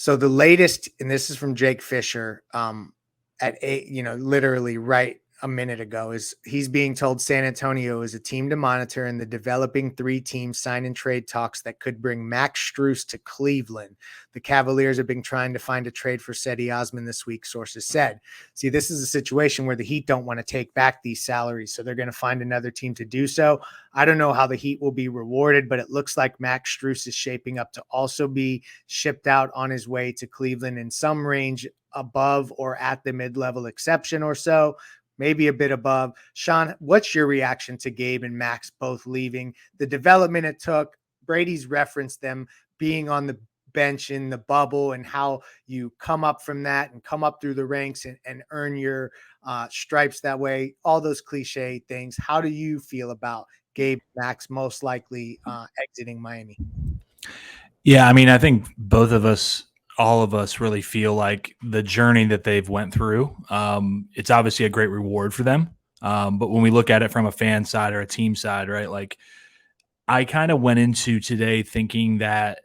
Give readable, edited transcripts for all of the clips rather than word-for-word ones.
So the latest, and this is from Jake Fisher, at eight, literally right a minute ago, is he's being told San Antonio is a team to monitor in the developing three-team sign and trade talks that could bring Max Strus to Cleveland. The Cavaliers have been trying to find a trade for Cedi Osman this week, sources said. See, this is a situation where the Heat don't want to take back these salaries, so they're going to find another team to do so. I don't know how the Heat will be rewarded, but it looks like Max Strus is shaping up to also be shipped out on his way to Cleveland in some range above or at the mid-level exception or so, maybe a bit above. Sean, what's your reaction to Gabe and Max both leaving? The development it took, Brady's referenced them being on the bench in the bubble and how you come up from that and come up through the ranks and earn your stripes that way, all those cliche things. How do you feel about Gabe Max most likely exiting Miami? Yeah, I mean, I think both of us, all of us really feel like the journey that they've went through, it's obviously a great reward for them. But when we look at it from a fan side or a team side, right, like I kind of went into today thinking that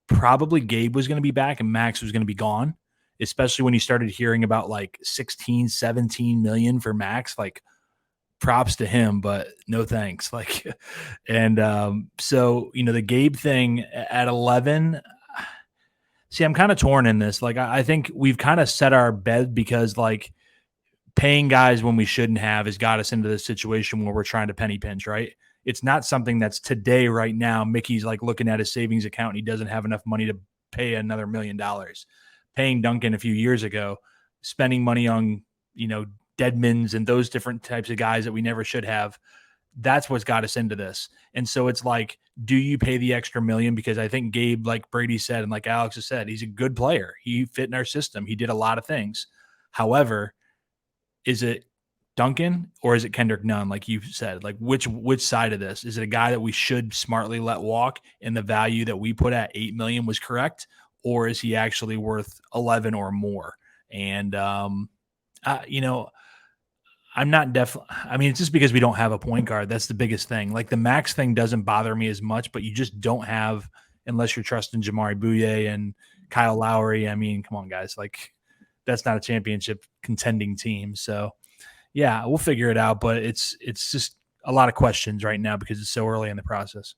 probably Gabe was going to be back and Max was going to be gone, especially when you started hearing about like 16, 17 million for Max. Like, props to him, but no thanks. Like, and so, the Gabe thing at 11, see, I'm kind of torn in this. Like, I think we've kind of set our bed because, like, paying guys when we shouldn't have has got us into this situation where we're trying to penny pinch, right? It's not something that's today, right now. Mickey's like looking at his savings account and he doesn't have enough money to pay another $1 million. Paying Duncan a few years ago, spending money on, Deadmans and those different types of guys that we never should have. That's what's got us into this. And so it's like, do you pay the extra $1 million? Because I think Gabe, like Brady said, and like Alex has said, he's a good player. He fit in our system. He did a lot of things. However, is it Duncan or is it Kendrick Nunn? Like you said, like which side of this? Is it a guy that we should smartly let walk and the value that we put at $8 million was correct? Or is he actually worth 11 or more? And, I'm not I mean, it's just because we don't have a point guard. That's the biggest thing. Like the Max thing doesn't bother me as much, but you just don't have, unless you're trusting Jamari Bouye and Kyle Lowry. I mean, come on, guys. Like that's not a championship contending team. So yeah, we'll figure it out. But it's just a lot of questions right now because it's so early in the process.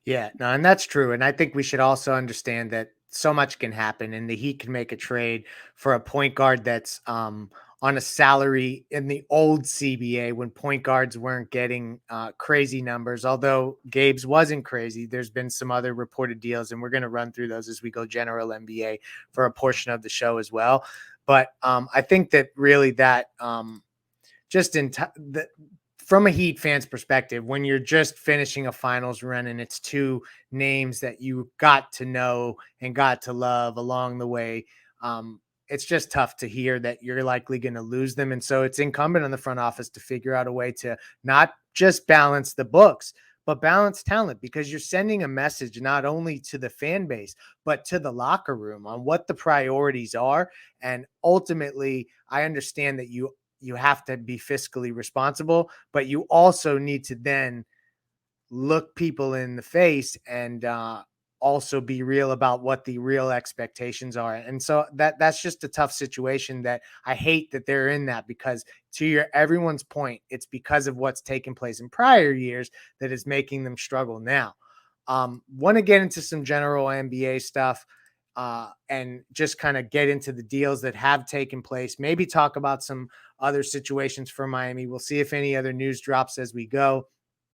Yeah, no, and that's true. And I think we should also understand that so much can happen, and the Heat can make a trade for a point guard that's on a salary in the old CBA when point guards weren't getting crazy numbers. Although Gabe's wasn't crazy, there's been some other reported deals, and we're going to run through those as we go general NBA for a portion of the show as well. But I think that really that just in from a Heat fan's perspective, when you're just finishing a finals run and it's two names that you got to know and got to love along the way, it's just tough to hear that you're likely going to lose them. And so it's incumbent on the front office to figure out a way to not just balance the books, but balance talent, because you're sending a message not only to the fan base, but to the locker room on what the priorities are. And ultimately, I understand that you have to be fiscally responsible, but you also need to then look people in the face and also be real about what the real expectations are. And so that's just a tough situation that I hate that they're in that, because to everyone's point, it's because of what's taken place in prior years that is making them struggle now. Want to get into some general NBA stuff. And just kind of get into the deals that have taken place, maybe talk about some other situations for Miami. We'll see if any other news drops as we go.